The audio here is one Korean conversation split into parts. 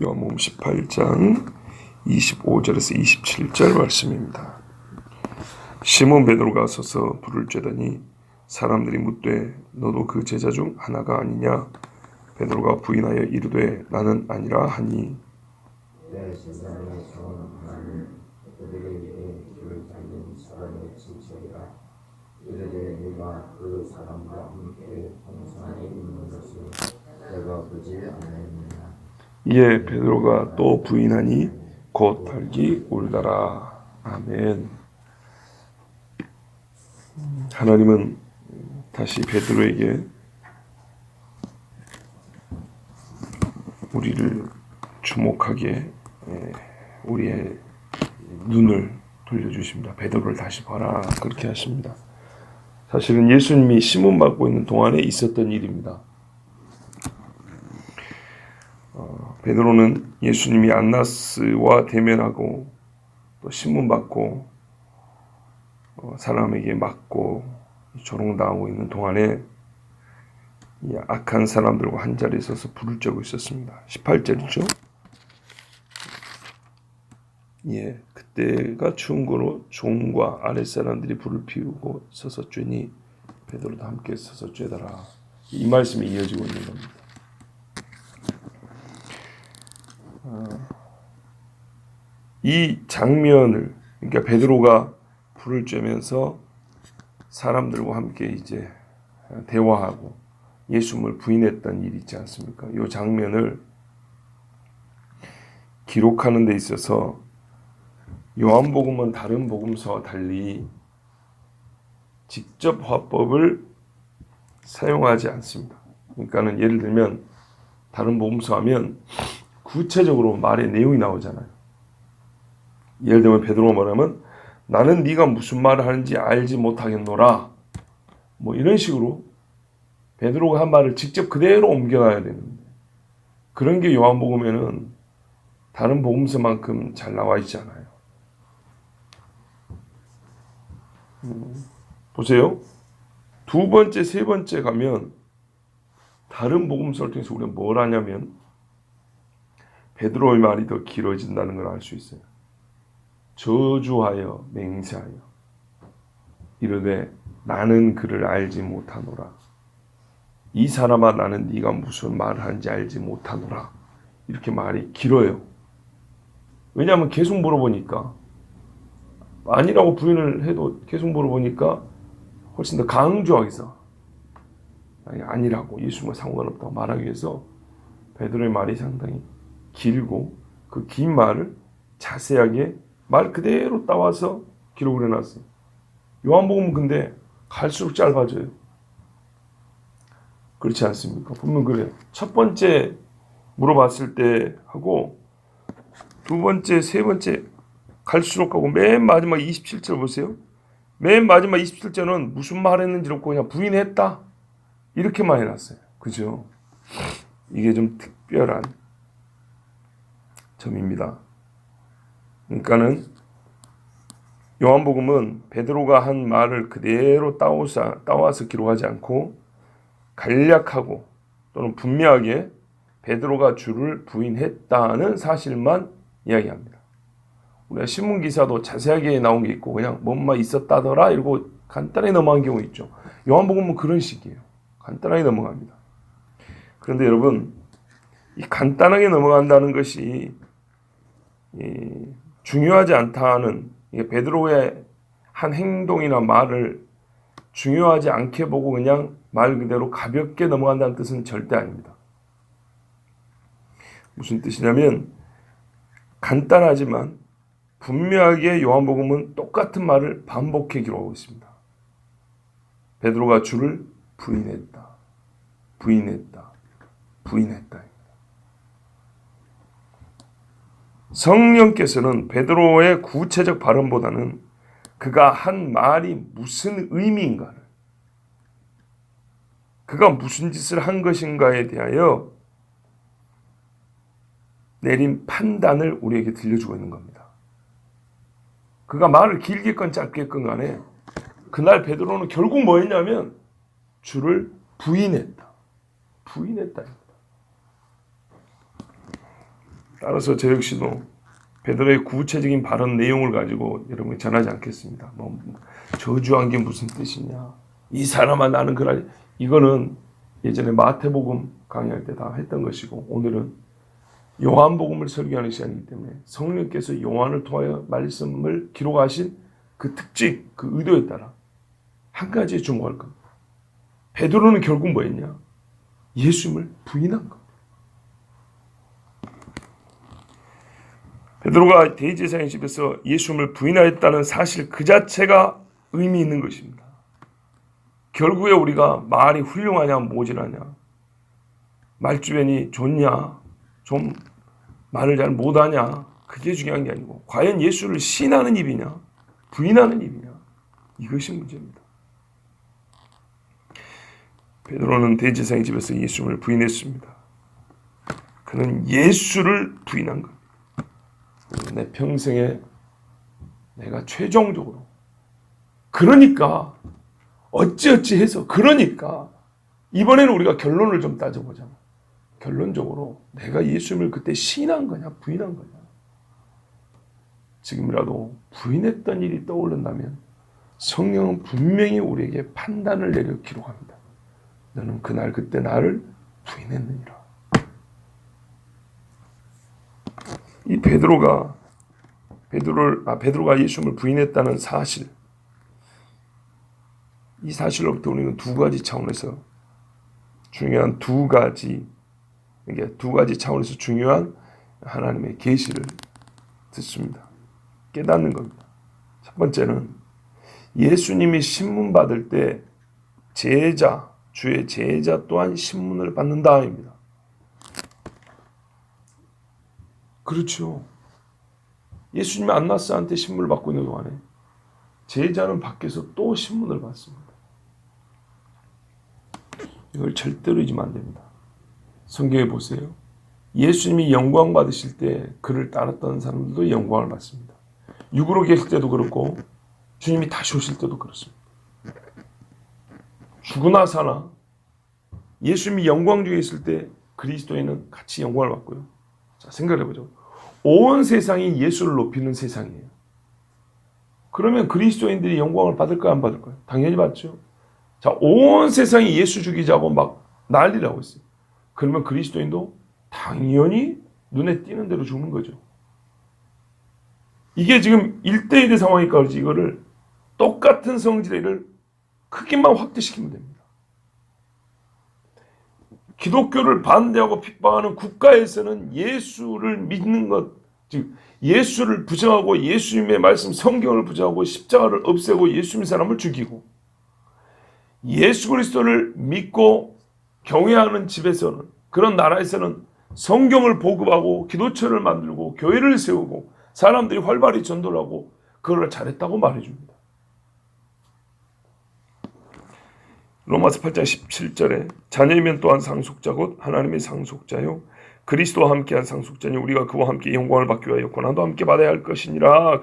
요한복음 18장 25절에서 27절 말씀입니다. 시몬 베드로가 서서 불을 쬐더니 사람들이 묻되 너도 그 제자 중 하나가 아니냐? 베드로가 부인하여 이르되 나는 아니라 하니 내 세상에 종 나는 그들의 입에 귀를 달린 사람의 친척이라. 이르되 네가 그 사람과 함께 동산에 있는 것을 내가 보지 않았느냐. 이에 베드로가 또 부인하니 곧 달기 울더라. 아멘. 하나님은 다시 베드로에게 우리를 주목하게 우리의 눈을 돌려주십니다. 베드로를 다시 봐라 그렇게 하십니다. 사실은 예수님이 시몬 받고 있는 동안에 있었던 일입니다. 베드로는 예수님이 안나스와 대면하고 또 신문 받고 사람에게 맞고 조롱당하고 있는 동안에 이 악한 사람들과 한 자리에 서서 불을 쬐고 있었습니다. 18절이죠. 그때가 추운 거로 종과 아랫사람들이 불을 피우고 서서 쬐니 베드로도 함께 서서 쬐더라. 이 말씀이 이어지고 있는 겁니다. 이 장면을, 그러니까 베드로가 불을 쬐면서 사람들과 함께 이제 대화하고 예수님을 부인했던 일이 있지 않습니까? 이 장면을 기록하는 데 있어서 요한복음은 다른 복음서와 달리 직접 화법을 사용하지 않습니다. 그러니까는 예를 들면 다른 복음서 하면 구체적으로 말의 내용이 나오잖아요. 예를 들면 베드로가 말하면 나는 네가 무슨 말을 하는지 알지 못하겠노라. 뭐 이런 식으로 베드로가 한 말을 직접 그대로 옮겨놔야 되는데 그런 게 요한복음에는 다른 복음서만큼 잘 나와 있지 않아요. 보세요. 두 번째, 세 번째 가면 다른 복음서를 통해서 우리가 뭘 하냐면 베드로의 말이 더 길어진다는 걸 알 수 있어요. 저주하여 맹세하여 이르되 나는 그를 알지 못하노라. 이 사람아 나는 네가 무슨 말을 하는지 알지 못하노라. 이렇게 말이 길어요. 왜냐하면 계속 물어보니까 아니라고 부인을 해도 계속 물어보니까 훨씬 더 강조하기서 아니라고 예수님과 상관없다고 말하기 위해서 베드로의 말이 상당히 길고 그 긴 말을 자세하게 말 그대로 따와서 기록을 해놨어요. 요한복음은 근데 갈수록 짧아져요. 그렇지 않습니까? 분명 그래요. 첫 번째 물어봤을 때 하고 두 번째, 세 번째 갈수록 하고 맨 마지막 27절 보세요. 맨 마지막 27절은 무슨 말 했는지 없고 그냥 부인했다. 이렇게만 해놨어요. 그죠? 이게 좀 특별한 점입니다. 그러니까는 요한복음은 베드로가 한 말을 그대로 따와서 기록하지 않고 간략하고 또는 분명하게 베드로가 주를 부인했다는 사실만 이야기합니다. 우리가 신문기사도 자세하게 나온 게 있고 그냥 뭔가 있었다더라 이러고 간단하게 넘어간 경우 있죠. 요한복음은 그런 식이에요. 간단하게 넘어갑니다. 그런데 여러분 이 간단하게 넘어간다는 것이 중요하지 않다는 베드로의 한 행동이나 말을 중요하지 않게 보고 그냥 말 그대로 가볍게 넘어간다는 뜻은 절대 아닙니다. 무슨 뜻이냐면 간단하지만 분명하게 요한복음은 똑같은 말을 반복해 기록하고 있습니다. 베드로가 주를 부인했다. 부인했다. 부인했다. 성령께서는 베드로의 구체적 발언보다는 그가 한 말이 무슨 의미인가를, 그가 무슨 짓을 한 것인가에 대하여 내린 판단을 우리에게 들려주고 있는 겁니다. 그가 말을 길게 건 짧게 건 간에 그날 베드로는 결국 뭐 했냐면 주를 부인했다. 부인했다. 따라서 저 역시도 베드로의 구체적인 발언 내용을 가지고 여러분이 전하지 않겠습니다. 뭐 저주한 게 무슨 뜻이냐, 이 사람아 나는 그러니, 이거는 예전에 마태복음 강의할 때 다 했던 것이고, 오늘은 요한복음을 설교하는 시간이기 때문에 성령께서 요한을 통하여 말씀을 기록하신 그 특징, 그 의도에 따라 한 가지에 주목할 겁니다. 베드로는 결국 뭐였냐? 예수님을 부인한 겁니다. 베드로가 대제사장의 집에서 예수님을 부인하였다는 사실 그 자체가 의미 있는 것입니다. 결국에 우리가 말이 훌륭하냐 모질하냐, 말주변이 좋냐, 좀 말을 잘 못하냐, 그게 중요한 게 아니고 과연 예수를 시인하는 입이냐 부인하는 입이냐, 이것이 문제입니다. 베드로는 대제사장의 집에서 예수님을 부인했습니다. 그는 예수를 부인한 것. 내 평생에 내가 최종적으로, 그러니까 어찌어찌 해서, 그러니까 이번에는 우리가 결론을 좀 따져보자. 결론적으로 내가 예수님을 그때 시인한 거냐 부인한 거냐. 지금이라도 부인했던 일이 떠오른다면 성령은 분명히 우리에게 판단을 내려 기록합니다. 너는 그날 그때 나를 부인했느니라. 이 베드로가 예수님을 부인했다는 사실, 이 사실로부터 우리는 두 가지 차원에서 중요한 두 가지 차원에서 중요한 하나님의 계시를 듣습니다. 깨닫는 겁니다. 첫 번째는 예수님이 신문 받을 때 주의 제자 또한 신문을 받는다입니다. 그렇죠. 예수님이 안나스한테 신문을 받고 있는 동안에 제자는 밖에서 또 신문을 받습니다. 이걸 절대로 잊으면 안 됩니다. 성경에 보세요. 예수님이 영광 받으실 때 그를 따랐던 사람들도 영광을 받습니다. 육으로 계실 때도 그렇고 주님이 다시 오실 때도 그렇습니다. 죽으나 사나 예수님이 영광 중에 있을 때 그리스도인은 같이 영광을 받고요. 자, 생각해보죠. 온 세상이 예수를 높이는 세상이에요. 그러면 그리스도인들이 영광을 받을까요? 안 받을까요? 당연히 받죠. 자, 온 세상이 예수 죽이자고 막 난리를 하고 있어요. 그러면 그리스도인도 당연히 눈에 띄는 대로 죽는 거죠. 이게 지금 1대1의 상황이니까 그렇지, 이거를 똑같은 성질을 크기만 확대시키면 됩니다. 기독교를 반대하고 핍박하는 국가에서는 예수를 믿는 것, 즉 예수를 부정하고 예수님의 말씀 성경을 부정하고 십자가를 없애고 예수님의 사람을 죽이고, 예수 그리스도를 믿고 경외하는 집에서는, 그런 나라에서는 성경을 보급하고 기도처를 만들고 교회를 세우고 사람들이 활발히 전도를 하고 그걸 잘했다고 말해줍니다. 로마서 8장 17절에 자녀이면 또한 상속자 곧 하나님의 상속자요 그리스도와 함께한 상속자니 우리가 그와 함께 영광을 받기 위하여 고난도 함께 받아야 할 것이니라.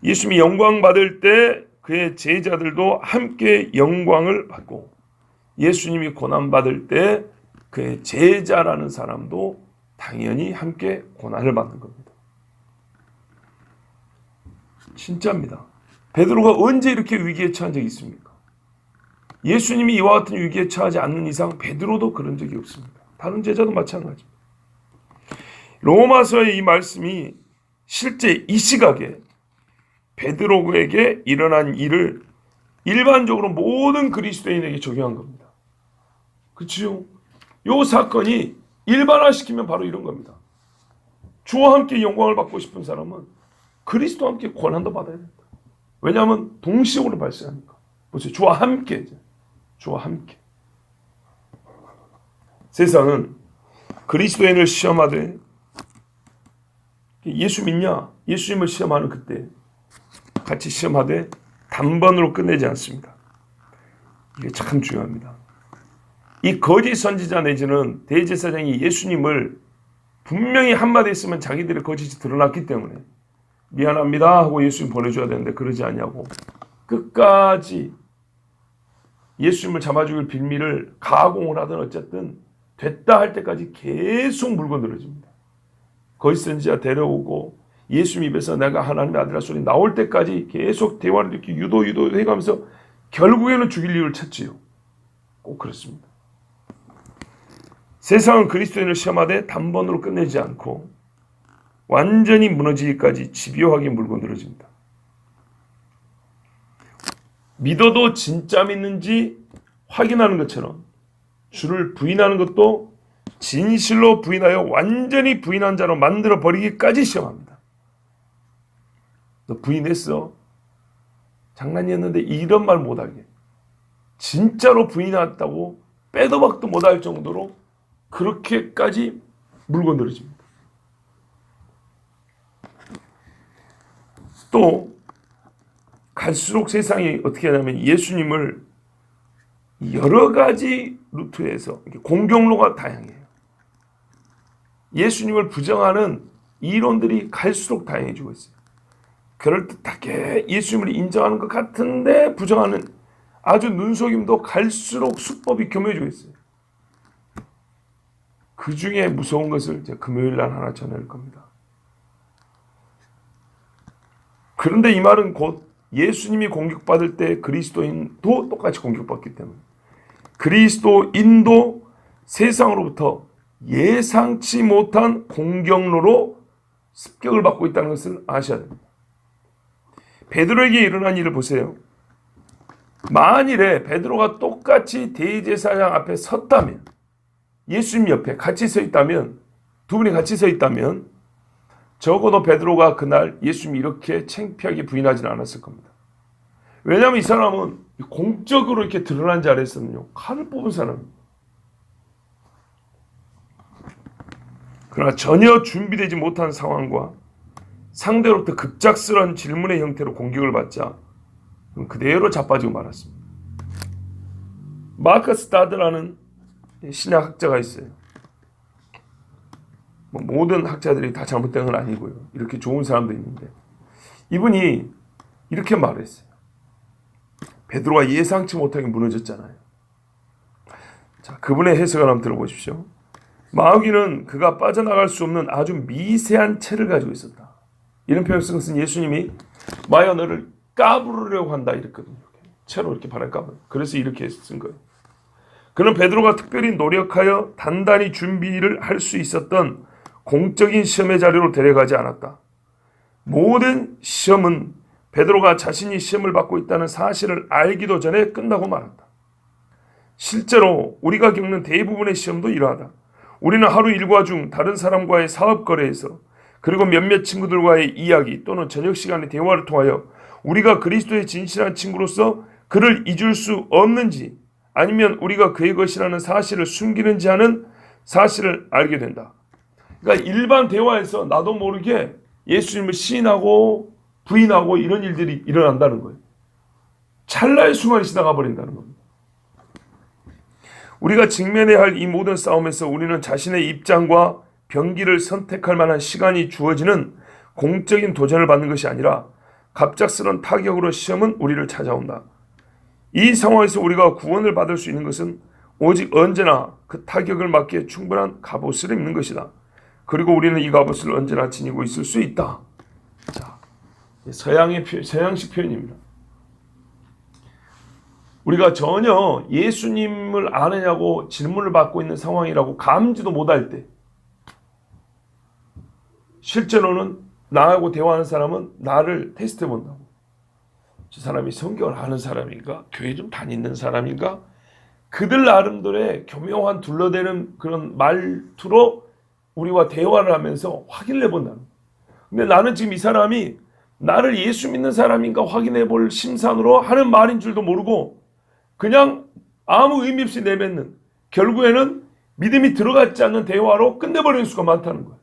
예수님이 영광 받을 때 그의 제자들도 함께 영광을 받고, 예수님이 고난 받을 때 그의 제자라는 사람도 당연히 함께 고난을 받는 겁니다. 진짜입니다. 베드로가 언제 이렇게 위기에 처한 적이 있습니까? 예수님이 이와 같은 위기에 처하지 않는 이상 베드로도 그런 적이 없습니다. 다른 제자도 마찬가지입니다. 로마서의 이 말씀이 실제 이 시각에 베드로에게 일어난 일을 일반적으로 모든 그리스도인에게 적용한 겁니다. 그렇죠? 이 사건이 일반화시키면 바로 이런 겁니다. 주와 함께 영광을 받고 싶은 사람은 그리스도와 함께 고난도 받아야 된다. 왜냐하면 동시적으로 발생하니까. 보세요. 주와 함께. 세상은 그리스도인을 시험하되 예수 믿냐? 예수님을 시험하는 그때 같이 시험하되 단번으로 끝내지 않습니다. 이게 참 중요합니다. 이 거짓 선지자 내지는 대제사장이 예수님을 분명히 한마디 했으면 자기들의 거짓이 드러났기 때문에 미안합니다 하고 예수님 보내줘야 되는데 그러지 않냐고 끝까지 예수님을 잡아 죽일 빌미를 가공을 하든 어쨌든 됐다 할 때까지 계속 물고 늘어집니다. 거짓 선지자 데려오고 예수님 입에서 내가 하나님의 아들이라 소리 나올 때까지 계속 대화를 이렇게 유도해가면서 결국에는 죽일 이유를 찾지요. 꼭 그렇습니다. 세상은 그리스도인을 시험하되 단번으로 끝내지 않고 완전히 무너지기까지 집요하게 물고 늘어집니다. 믿어도 진짜 믿는지 확인하는 것처럼 주를 부인하는 것도 진실로 부인하여 완전히 부인한 자로 만들어 버리기까지 시험합니다. 너 부인했어? 장난이었는데 이런 말 못하게 진짜로 부인했다고 빼도 박도 못할 정도로 그렇게까지 물고 늘어집니다. 또 갈수록 세상이 어떻게 하냐면 예수님을 여러 가지 루트에서 공경로가 다양해요. 예수님을 부정하는 이론들이 갈수록 다양해지고 있어요. 그럴듯하게 예수님을 인정하는 것 같은데 부정하는 아주 눈속임도 갈수록 수법이 교묘해지고 있어요. 그 중에 무서운 것을 제가 금요일 날 하나 전할 겁니다. 그런데 이 말은 곧 예수님이 공격받을 때 그리스도인도 똑같이 공격받기 때문에 그리스도인도 세상으로부터 예상치 못한 공격로로 습격을 받고 있다는 것을 아셔야 됩니다. 베드로에게 일어난 일을 보세요. 만일에 베드로가 똑같이 대제사장 앞에 섰다면, 예수님 옆에 같이 서 있다면, 두 분이 같이 서 있다면 적어도 베드로가 그날 예수님이 이렇게 창피하게 부인하지는 않았을 겁니다. 왜냐하면 이 사람은 공적으로 이렇게 드러난 자리에서는요, 칼을 뽑은 사람입니다. 그러나 전혀 준비되지 못한 상황과 상대로부터 급작스러운 질문의 형태로 공격을 받자 그대로 자빠지고 말았습니다. 마커스 다드라는 신약학자가 있어요. 모든 학자들이 다 잘못된 건 아니고요. 이렇게 좋은 사람도 있는데 이분이 이렇게 말했어요. 베드로가 예상치 못하게 무너졌잖아요. 자, 그분의 해석을 한번 들어보십시오. 마귀는 그가 빠져나갈 수 없는 아주 미세한 채를 가지고 있었다. 이런 표현을 쓴 것은 예수님이 마귀가 너를 까부르려고 한다 이랬거든요. 채로 이렇게 발을 까불. 그래서 이렇게 쓴 거예요. 그는 베드로가 특별히 노력하여 단단히 준비를 할 수 있었던 공적인 시험의 자리로 데려가지 않았다. 모든 시험은 베드로가 자신이 시험을 받고 있다는 사실을 알기도 전에 끝나고 말았다. 실제로 우리가 겪는 대부분의 시험도 이러하다. 우리는 하루 일과 중 다른 사람과의 사업 거래에서 그리고 몇몇 친구들과의 이야기 또는 저녁 시간의 대화를 통하여 우리가 그리스도의 진실한 친구로서 그를 잊을 수 없는지 아니면 우리가 그의 것이라는 사실을 숨기는지 하는 사실을 알게 된다. 그러니까 일반 대화에서 나도 모르게 예수님을 시인하고 부인하고 이런 일들이 일어난다는 거예요. 찰나의 순간이 지나가 버린다는 겁니다. 우리가 직면해야 할 이 모든 싸움에서 우리는 자신의 입장과 병기를 선택할 만한 시간이 주어지는 공적인 도전을 받는 것이 아니라 갑작스런 타격으로 시험은 우리를 찾아온다. 이 상황에서 우리가 구원을 받을 수 있는 것은 오직 언제나 그 타격을 막기에 충분한 갑옷을 입는 것이다. 그리고 우리는 이 갑옷을 언제나 지니고 있을 수 있다. 자, 서양식 표현입니다. 우리가 전혀 예수님을 아느냐고 질문을 받고 있는 상황이라고 감지도 못할 때 실제로는 나하고 대화하는 사람은 나를 테스트해 본다고. 저 사람이 성경을 아는 사람인가? 교회 좀 다니는 사람인가? 그들 나름대로의 교묘한 둘러대는 그런 말투로 우리와 대화를 하면서 확인을 해본다는 거예요. 근데 나는 지금 이 사람이 나를 예수 믿는 사람인가 확인해 볼 심산으로 하는 말인 줄도 모르고 그냥 아무 의미 없이 내뱉는, 결국에는 믿음이 들어갔지 않는 대화로 끝내버리는 수가 많다는 거예요.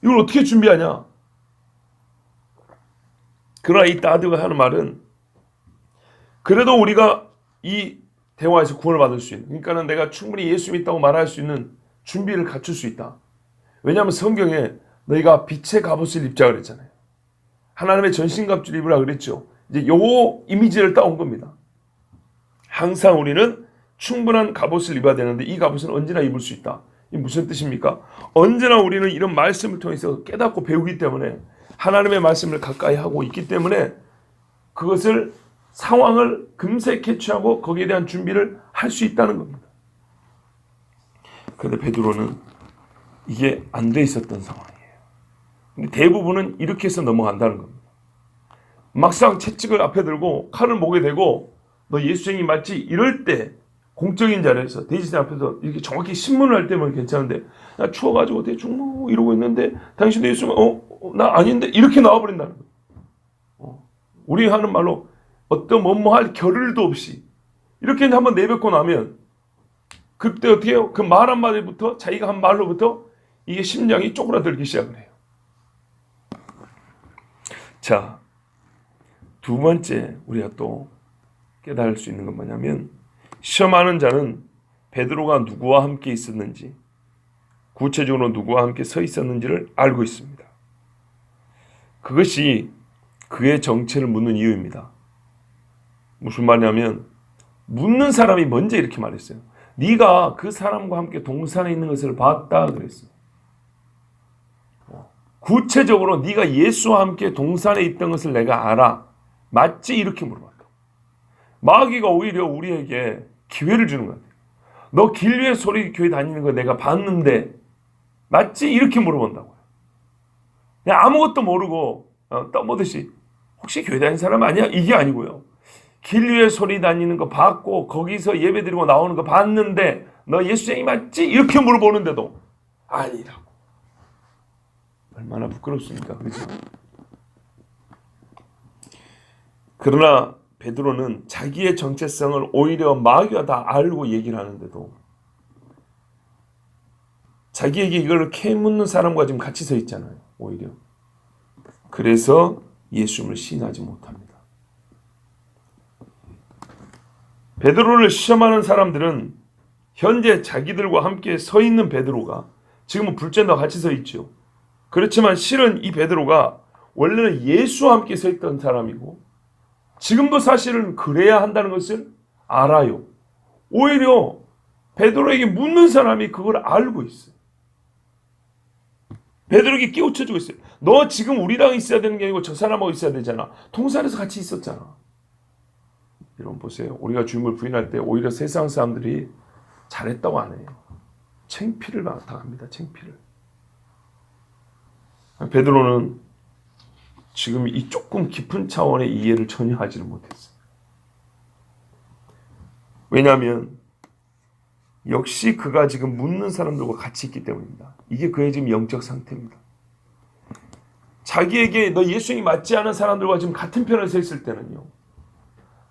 이걸 어떻게 준비하냐? 그러나 이 다드가 하는 말은 그래도 우리가 이 대화에서 구원을 받을 수 있는, 그러니까는 내가 충분히 예수 믿다고 말할 수 있는 준비를 갖출 수 있다. 왜냐하면 성경에 너희가 빛의 갑옷을 입자 그랬잖아요. 하나님의 전신갑주를 입으라 그랬죠. 이제 요 이미지를 따온 겁니다. 항상 우리는 충분한 갑옷을 입어야 되는데 이 갑옷은 언제나 입을 수 있다. 이 무슨 뜻입니까? 언제나 우리는 이런 말씀을 통해서 깨닫고 배우기 때문에 하나님의 말씀을 가까이 하고 있기 때문에 그것을 상황을 금세 캐치하고 거기에 대한 준비를 할 수 있다는 겁니다. 그런데 베드로는 이게 안 돼 있었던 상황이에요. 근데 대부분은 이렇게 해서 넘어간다는 겁니다. 막상 채찍을 앞에 들고 칼을 목에 대고 너 예수쟁이 맞지? 이럴 때 공적인 자리에서 대지대 앞에서 이렇게 정확히 신문을 할 때면 괜찮은데 나 추워가지고 대충 뭐 이러고 있는데 당신도 예수가 나 아닌데 이렇게 나와버린다는 거예요. 우리 하는 말로 어떤 뭐할 겨를도 없이 이렇게 한번 내뱉고 나면 그때 어떻게 해요? 그 말 한마디부터 자기가 한 말로부터 이게 심장이 쪼그라들기 시작을 해요. 자, 두 번째 우리가 또 깨달을 수 있는 건 뭐냐면 시험하는 자는 베드로가 누구와 함께 있었는지 구체적으로 누구와 함께 서 있었는지를 알고 있습니다. 그것이 그의 정체를 묻는 이유입니다. 무슨 말이냐면 묻는 사람이 먼저 이렇게 말했어요. 네가 그 사람과 함께 동산에 있는 것을 봤다 그랬어요. 구체적으로 네가 예수와 함께 동산에 있던 것을 내가 알아. 맞지? 이렇게 물어봤다. 마귀가 오히려 우리에게 기회를 주는 것 같아요. 너 길 위에 소리 교회 다니는 거 내가 봤는데 맞지? 이렇게 물어본다고요. 그냥 아무것도 모르고 떠보듯이 혹시 교회 다니는 사람 아니야? 이게 아니고요. 길 위에 소리 다니는 거 봤고 거기서 예배 드리고 나오는 거 봤는데 너 예수쟁이 맞지? 이렇게 물어보는데도 아니라고. 얼마나 부끄럽습니까? 그렇죠? 그러나 베드로는 자기의 정체성을 오히려 마귀가 다 알고 얘기를 하는데도 자기에게 이걸 캐묻는 사람과 지금 같이 서 있잖아요. 오히려. 그래서 예수님을 시인하지 못합니다. 베드로를 시험하는 사람들은 현재 자기들과 함께 서 있는 베드로가 지금은 불전과 같이 서 있죠. 그렇지만 실은 이 베드로가 원래는 예수와 함께 서 있던 사람이고 지금도 사실은 그래야 한다는 것을 알아요. 오히려 베드로에게 묻는 사람이 그걸 알고 있어요. 베드로에게 끼우쳐주고 있어요. 너 지금 우리랑 있어야 되는 게 아니고 저 사람하고 있어야 되잖아. 동산에서 같이 있었잖아. 여러분 보세요. 우리가 주님을 부인할 때 오히려 세상 사람들이 잘했다고 안 해요. 창피를 당합니다. 창피를. 베드로는 지금 이 조금 깊은 차원의 이해를 전혀 하지를 못했어요. 왜냐하면 역시 그가 지금 묻는 사람들과 같이 있기 때문입니다. 이게 그의 지금 영적 상태입니다. 자기에게 너 예수님이 맞지 않은 사람들과 지금 같은 편에 서 있을 때는요.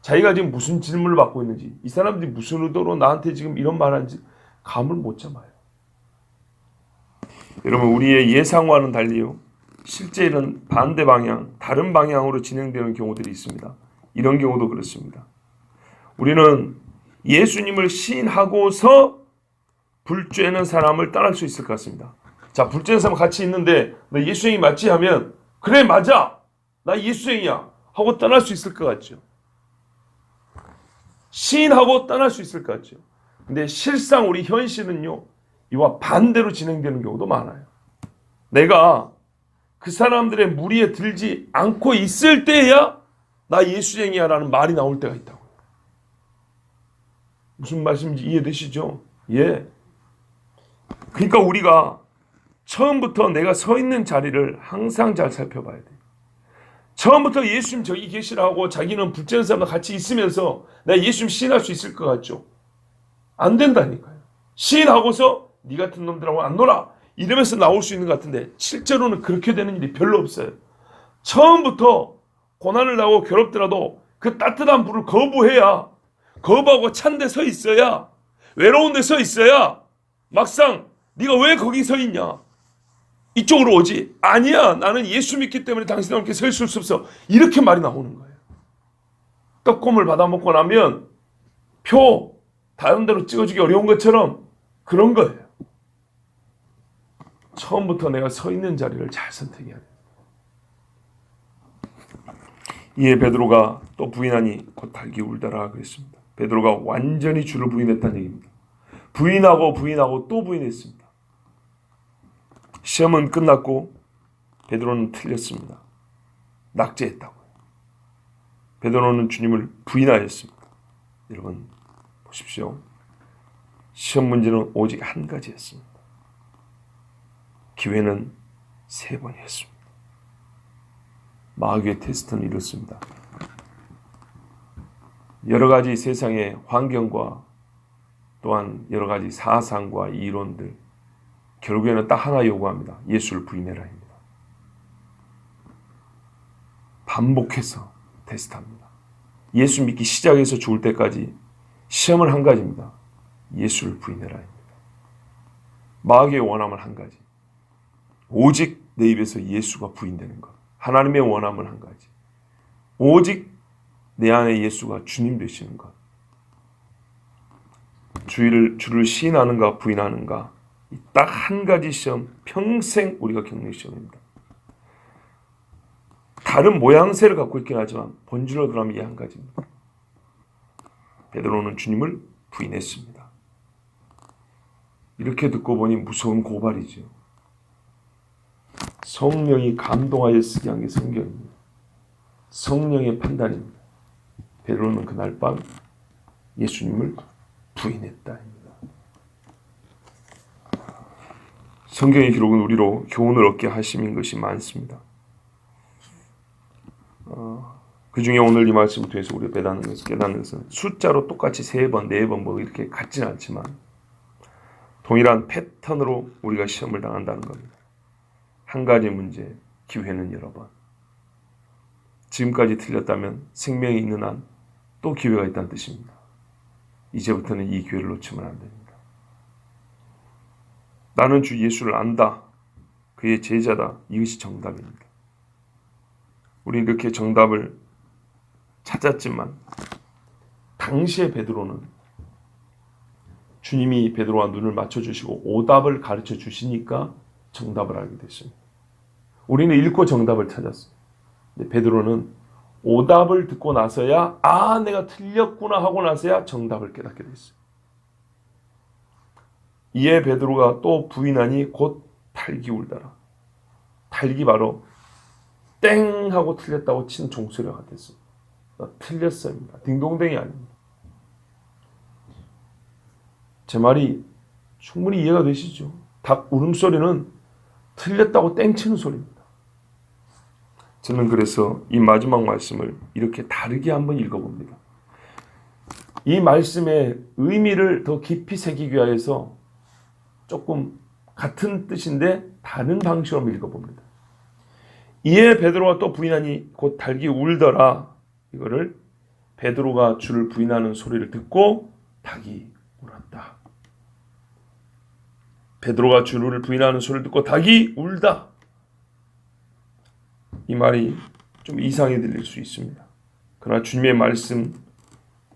자기가 지금 무슨 질문을 받고 있는지 이 사람들이 무슨 의도로 나한테 지금 이런 말 하는지 감을 못 잡아요. 여러분 우리의 예상과는 달리요. 실제는 반대 방향, 다른 방향으로 진행되는 경우들이 있습니다. 이런 경우도 그렇습니다. 우리는 예수님을 시인하고서 불죄는 사람을 떠날 수 있을 것 같습니다. 자, 불죄는 사람 같이 있는데 너 예수님이 맞지 하면 그래 맞아 나 예수님이야 하고 떠날 수 있을 것 같죠. 시인하고 떠날 수 있을 것 같죠. 근데 실상 우리 현실은요 이와 반대로 진행되는 경우도 많아요. 내가 그 사람들의 무리에 들지 않고 있을 때야 나 예수쟁이야 라는 말이 나올 때가 있다고. 무슨 말씀인지 이해되시죠? 예. 그러니까 우리가 처음부터 내가 서 있는 자리를 항상 잘 살펴봐야 돼. 처음부터 예수님 저기 계시라고 자기는 불제는 사람과 같이 있으면서 내가 예수님 시인할 수 있을 것 같죠? 안 된다니까요. 시인하고서 네 같은 놈들하고 안 놀아 이러면서 나올 수 있는 것 같은데 실제로는 그렇게 되는 일이 별로 없어요. 처음부터 고난을 당하고 괴롭더라도 그 따뜻한 불을 거부해야 거부하고 찬 데 서 있어야 외로운 데 서 있어야 막상 네가 왜 거기 서 있냐 이쪽으로 오지 아니야 나는 예수 믿기 때문에 당신과 함께 서 있을 수 없어 이렇게 말이 나오는 거예요. 떡고물 받아먹고 나면 표 다른 데로 찍어주기 어려운 것처럼 그런 거예요. 처음부터 내가 서 있는 자리를 잘 선택해야 돼요. 이에 베드로가 또 부인하니 곧 닭이 울더라 그랬습니다. 베드로가 완전히 주를 부인했다는 얘기입니다. 부인하고 또 부인했습니다. 시험은 끝났고 베드로는 틀렸습니다. 낙제했다고요. 베드로는 주님을 부인하였습니다. 여러분 보십시오. 시험 문제는 오직 한 가지였습니다. 기회는 3번이었습니다. 마귀의 테스트는 이렇습니다. 여러 가지 세상의 환경과 또한 여러 가지 사상과 이론들, 결국에는 딱 하나 요구합니다. 예수를 부인해라 합니다. 반복해서 테스트합니다. 예수 믿기 시작해서 죽을 때까지 시험을 한 가지입니다. 예수를 부인해라 합니다. 마귀의 원함은 한 가지. 오직 내 입에서 예수가 부인되는 것. 하나님의 원함은 한 가지. 오직 내 안에 예수가 주님 되시는 것. 주를 시인하는가 부인하는가. 딱 한 가지 시험, 평생 우리가 겪는 시험입니다. 다른 모양새를 갖고 있긴 하지만 본질로 들어가면 이 한 가지입니다. 베드로는 주님을 부인했습니다. 이렇게 듣고 보니 무서운 고발이죠. 성령이 감동하여 쓰게 한 게 성경입니다. 성령의 판단입니다. 베드로는 그날 밤 예수님을 부인했다. 성경의 기록은 우리로 교훈을 얻게 하심인 것이 많습니다. 그 중에 오늘 이 말씀을 통해서 우리가 깨닫는 것은 숫자로 똑같이 3번, 4번 뭐 이렇게 같지는 않지만 동일한 패턴으로 우리가 시험을 당한다는 겁니다. 한 가지 문제, 기회는 여러 번. 지금까지 틀렸다면 생명이 있는 한 또 기회가 있다는 뜻입니다. 이제부터는 이 기회를 놓치면 안 됩니다. 나는 주 예수를 안다. 그의 제자다. 이것이 정답입니다. 우리는 이렇게 정답을 찾았지만 당시의 베드로는 주님이 베드로와 눈을 맞춰주시고 오답을 가르쳐 주시니까 정답을 알게 됐습니다. 우리는 읽고 정답을 찾았어요. 근데 베드로는 오답을 듣고 나서야 내가 틀렸구나 하고 나서야 정답을 깨닫게 됐어요. 이에 베드로가 또 부인하니 곧 달기 울더라. 달기 바로 땡 하고 틀렸다고 친 종소리가 됐어요. 틀렸습니다. 딩동댕이 아닙니다. 제 말이 충분히 이해가 되시죠? 닭 울음소리는 틀렸다고 땡치는 소리입니다. 저는 그래서 이 마지막 말씀을 이렇게 다르게 한번 읽어봅니다. 이 말씀의 의미를 더 깊이 새기기 위해서 조금 같은 뜻인데 다른 방식으로 읽어봅니다. 이에 베드로가 또 부인하니 곧 닭이 울더라. 이거를 베드로가 주를 부인하는 소리를 듣고 닭이 울었다. 베드로가 주를 부인하는 소리를 듣고 닭이 울다. 이 말이 좀 이상해 들릴 수 있습니다. 그러나 주님의 말씀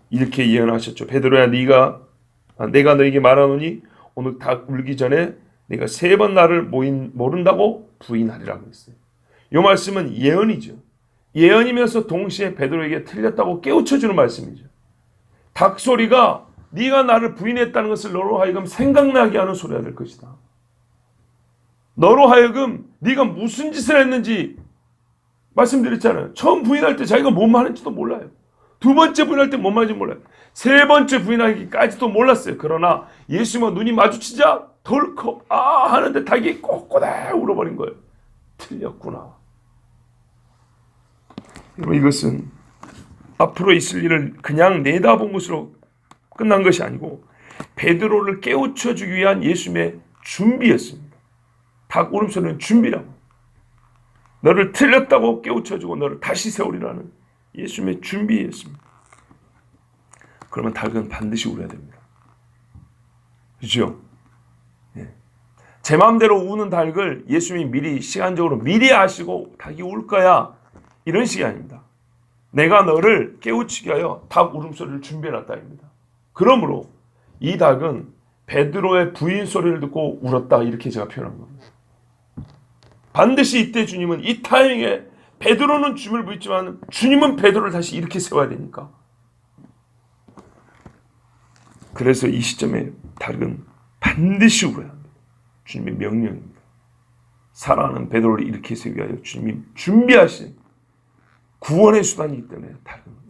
이렇게 예언하셨죠. 베드로야 내가 너에게 말하노니 오늘 닭 울기 전에 내가 3번 나를 모른다고 부인하리라고 했어요. 이 말씀은 예언이죠. 예언이면서 동시에 베드로에게 틀렸다고 깨우쳐주는 말씀이죠. 닭 소리가 네가 나를 부인했다는 것을 너로 하여금 생각나게 하는 소리가 될 것이다. 너로 하여금 네가 무슨 짓을 했는지 말씀드렸잖아요. 처음 부인할 때 자기가 뭔 말했는지도 몰라요. 2번째 부인할 때 뭔 말인지 몰라요. 3번째 부인하기까지도 몰랐어요. 그러나 예수님과 눈이 마주치자 덜컥 하는데 닭이 꼬꼬대 울어버린 거예요. 틀렸구나. 여러분 이것은 앞으로 있을 일을 그냥 내다본 것으로 끝난 것이 아니고 베드로를 깨우쳐주기 위한 예수님의 준비였습니다. 닭 울음소리는 준비라고. 너를 틀렸다고 깨우쳐주고 너를 다시 세우리라는 예수님의 준비였습니다. 그러면 닭은 반드시 울어야 됩니다. 그렇죠? 제 마음대로 우는 닭을 예수님이 시간적으로 미리 아시고 닭이 울 거야 이런 식이 아닙니다. 내가 너를 깨우치게 하여 닭 울음소리를 준비해놨다입니다. 그러므로 이 닭은 베드로의 부인 소리를 듣고 울었다 이렇게 제가 표현한 겁니다. 반드시 이때 주님은 이 타이밍에 베드로는 주님을 믿지만 주님은 베드로를 다시 이렇게 세워야 되니까. 그래서 이 시점에 닭은 반드시 울어야 합니다. 주님의 명령입니다. 사랑하는 베드로를 일으키기 위하여 주님이 준비하신 구원의 수단이기 때문에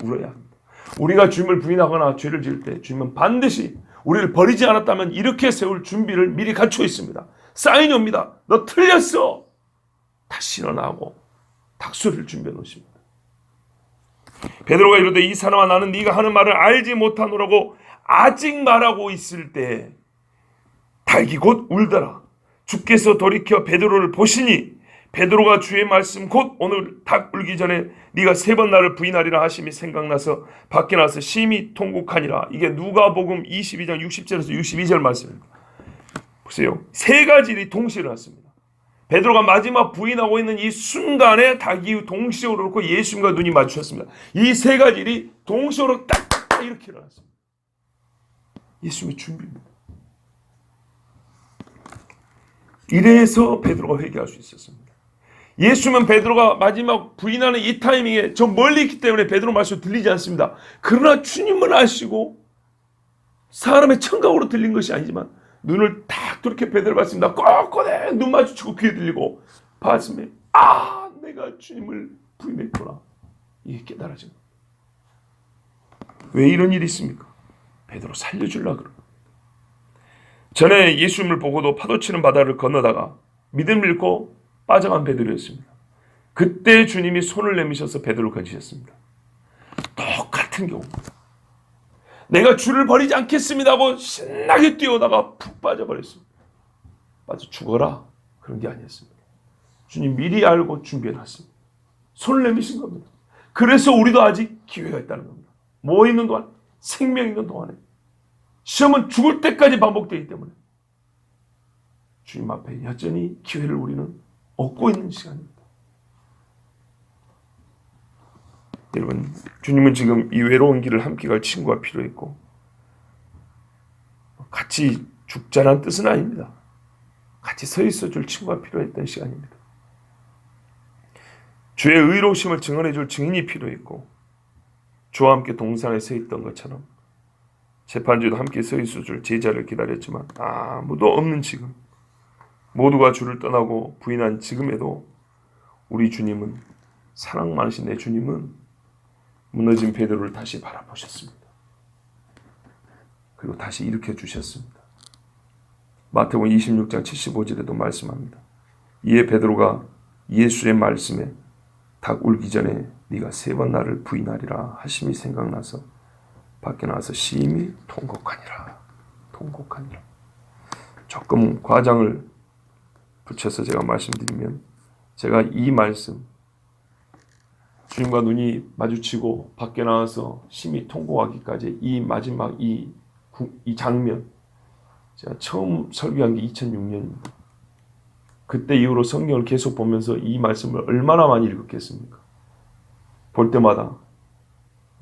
울어야 합니다. 우리가 주님을 부인하거나 죄를 지을 때 주님은 반드시 우리를 버리지 않았다면 이렇게 세울 준비를 미리 갖추어 있습니다. 사인이 옵니다. 너 틀렸어. 다시 일어나고 닥소리를 준비해 놓으십니다. 베드로가 이르되 이 사람아 나는 네가 하는 말을 알지 못하노라고 아직 말하고 있을 때 닭이 곧 울더라. 주께서 돌이켜 베드로를 보시니 베드로가 주의 말씀 곧 오늘 닭 울기 전에 네가 3번 나를 부인하리라 하심이 생각나서 밖에 나서 심히 통곡하니라. 이게 누가복음 22장 60절에서 62절 말씀입니다. 보세요. 3가지 일이 동시에 일어났습니다. 베드로가 마지막 부인하고 있는 이 순간에 닭이 동시에 오르고 예수님과 눈이 마주쳤습니다. 이 3가지 일이 동시에 오르고 딱딱딱 이렇게 일어났습니다. 예수님의 준비입니다. 이래서 베드로가 회개할 수 있었습니다. 예수님은 베드로가 마지막 부인하는 이 타이밍에 저 멀리 있기 때문에 베드로 말씀 들리지 않습니다. 그러나 주님은 아시고 사람의 청각으로 들린 것이 아니지만 눈을 딱 그렇게 베드로 봤습니다. 꼿꼿해 눈 마주치고 귀에 들리고 봤으면 내가 주님을 부인했구나. 이게 깨달아진 겁니다. 왜 이런 일이 있습니까? 베드로 살려주려고 그러고 전에 예수님을 보고도 파도치는 바다를 건너다가 믿음을 잃고 빠져간 베드로였습니다. 그때 주님이 손을 내미셔서 베드로를 건지셨습니다. 똑같은 경우입니다. 내가 주를 버리지 않겠습니다 하고 신나게 뛰어다가 푹 빠져버렸습니다. 빠져 죽어라 그런 게 아니었습니다. 주님 미리 알고 준비해놨습니다. 손을 내미신 겁니다. 그래서 우리도 아직 기회가 있다는 겁니다. 뭐 있는 동안 생명 있는 동안에 시험은 죽을 때까지 반복되기 때문에 주님 앞에 여전히 기회를 우리는 얻고 있는 시간입니다. 여러분, 주님은 지금 이 외로운 길을 함께 갈 친구가 필요했고 같이 죽자란 뜻은 아닙니다. 같이 서 있어 줄 친구가 필요했던 시간입니다. 주의 의로우심을 증언해 줄 증인이 필요했고 주와 함께 동산에 서 있던 것처럼 재판주도 함께 서 있어 줄 제자를 기다렸지만 아무도 없는 지금 모두가 주를 떠나고 부인한 지금에도 우리 주님은 사랑 많으신 내 주님은 무너진 베드로를 다시 바라보셨습니다. 그리고 다시 일으켜 주셨습니다. 마태복음 26장 75절에도 말씀합니다. 이에 베드로가 예수의 말씀에 닭 울기 전에 네가 3번 나를 부인하리라 하심이 생각나서 밖에 나와서 심히 통곡하니라. 조금 과장을 붙여서 제가 말씀드리면 제가 이 말씀 주님과 눈이 마주치고 밖에 나와서 심히 통곡하기까지 이 마지막 이 장면 제가 처음 설교한 게 2006년입니다. 그때 이후로 성경을 계속 보면서 이 말씀을 얼마나 많이 읽었겠습니까? 볼 때마다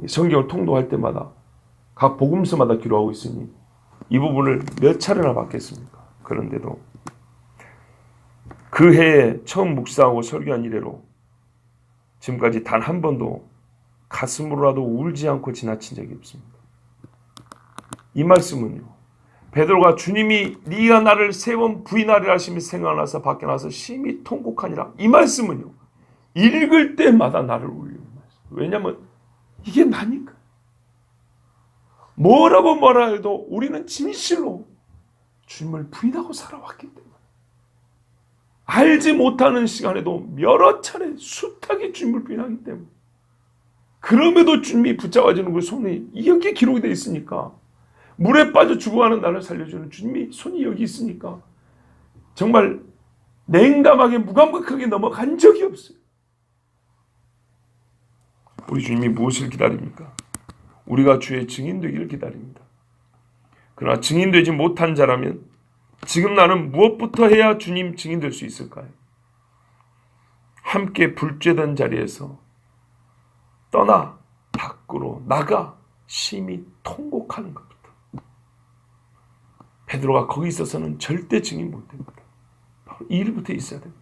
성경을 통독할 때마다 각 복음서마다 기록하고 있으니 이 부분을 몇 차례나 봤겠습니까? 그런데도 그 해에 처음 묵상하고 설교한 이래로 지금까지 단 한 번도 가슴으로라도 울지 않고 지나친 적이 없습니다. 이 말씀은요. 베드로가 주님이 네가 나를 3번 부인하리라 하심이 생각나서 밖에 나서 심히 통곡하니라. 이 말씀은요. 읽을 때마다 나를 울리는 말씀. 왜냐하면 이게 나니까. 뭐라고 뭐라 해도 우리는 진실로 주님을 부인하고 살아왔기 때문에 알지 못하는 시간에도 여러 차례 숱하게 주님을 부인하기 때문에 그럼에도 주님이 붙잡아주는 그 손이 여기에 기록이 되어 있으니까 물에 빠져 죽어가는 나를 살려주는 주님이 손이 여기 있으니까 정말 냉담하게 무감각하게 넘어간 적이 없어요. 우리 주님이 무엇을 기다립니까? 우리가 주의 증인 되기를 기다립니다. 그러나 증인되지 못한 자라면 지금 나는 무엇부터 해야 주님 증인 될 수 있을까요? 함께 불쬐던 자리에서 떠나 밖으로 나가 심히 통곡하는 것부터. 베드로가 거기 있어서는 절대 증인 못 됩니다. 바로 이 일부터 있어야 됩니다.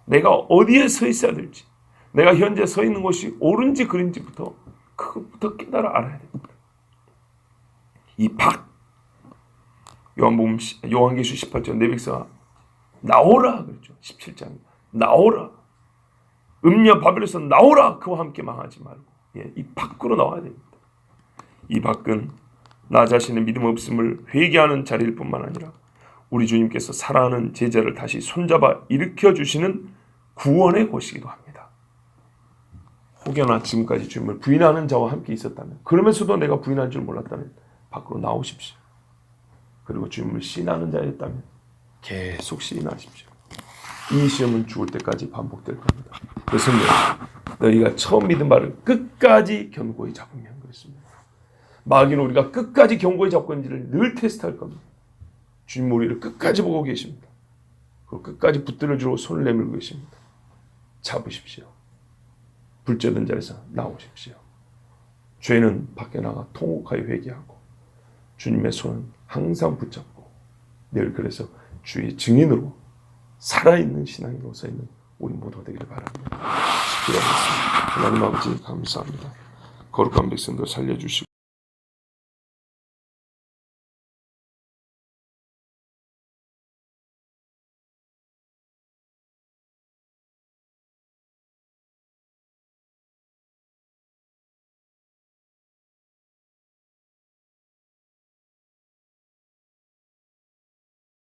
내가 어디에 서 있어야 될지, 내가 현재 서 있는 곳이 옳은지 그른지부터 그것부터 깨달아 알아야 됩니다. 이 요한계시 18절 내 백성아 나오라 그랬죠. 17장 나오라. 음녀 바벨에서 나오라. 그와 함께 망하지 말고 이 밖으로 나와야 됩니다. 이 밖은 나 자신의 믿음 없음을 회개하는 자리일 뿐만 아니라 우리 주님께서 사랑하는 제자를 다시 손잡아 일으켜 주시는 구원의 곳이기도 합니다. 혹여나 지금까지 주님을 부인하는 자와 함께 있었다면, 그러면서도 내가 부인한 줄 몰랐다면 밖으로 나오십시오. 그리고 주님을 시인하는 자였다면 계속 시인하십시오. 이 시험은 죽을 때까지 반복될 겁니다. 그래서 너희가 처음 믿은 바를 끝까지 견고히 잡으면 그렇습니다. 마귀는 우리가 끝까지 견고히 잡고 있는지를 늘 테스트할 겁니다. 주님 우리를 끝까지 보고 계십니다. 그리고 끝까지 붙들어 주고 손을 내밀고 계십니다. 잡으십시오. 불쩌던 자리에서 나오십시오. 죄는 밖에 나가 통곡하여 회개하고 주님의 손은 항상 붙잡고 늘 그래서 주의 증인으로 살아있는 신앙으로 서있는 우리 모두 되기를 바랍니다. 기도하겠습니다. 하나님 아버지 감사합니다. 거룩한 백성들 살려주시고